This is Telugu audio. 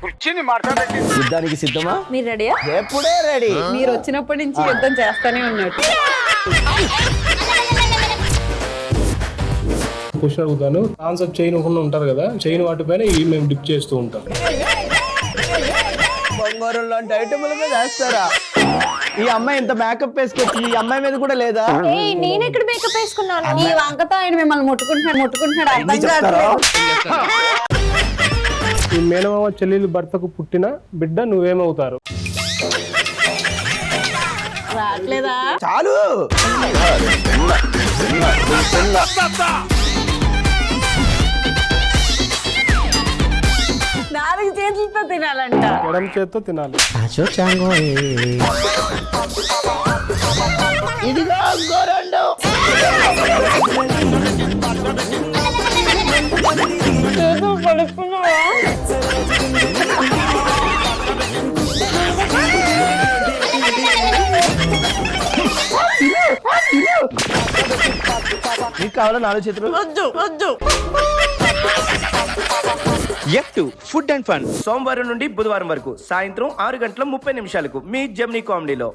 కుర్చీని మాట్లాడండి. యుద్ధానికి సిద్ధమా? మీరు రెడీయా? ఎప్పుడే రెడీ. మీరు వచ్చినప్పటి నుంచి యుద్ధం చేస్తానే ఉన్నట్టు. క్వశ్చన్ అడుగుతాను, ఆన్సర్ చేయకుండా ఉంటారు కదా, చేయని వాటిపైన ఇవి మేము డిప్ చేస్తూ ఉంటాం. బంగారం లాంటి ఐటమ్ల మీద వేస్తారా? ఈ అమ్మాయి ఇంత మేకప్ వేసుకొచ్చి ఈ అమ్మాయి మీద కూడా లేదా? నేను ఎక్కడ మేకప్ వేసుకున్నాను? ఈ వంకతో ఆయన మిమ్మల్ని ముట్టుకుంటున్నాడు అర్థం కాదు. ఈ మేనమామ చెల్లెలు భర్తకు పుట్టిన బిడ్డ నువ్వేమవుతారు? రావట్లేదా? చాలు. నాలుగు చేతులతో తినాలంట. ఎడమ చేత్తో తినాలి. ఇదిగో గోరండు. పడుకున్నావా? నీకు కావాలా 4 చేతులు? వద్దు. F2 ఫుడ్ అండ్ ఫన్ సోమవారం నుండి బుధవారం వరకు సాయంత్రం 6 గంటల 30 నిమిషాలకు మీ జెమినీ కామెడీలో.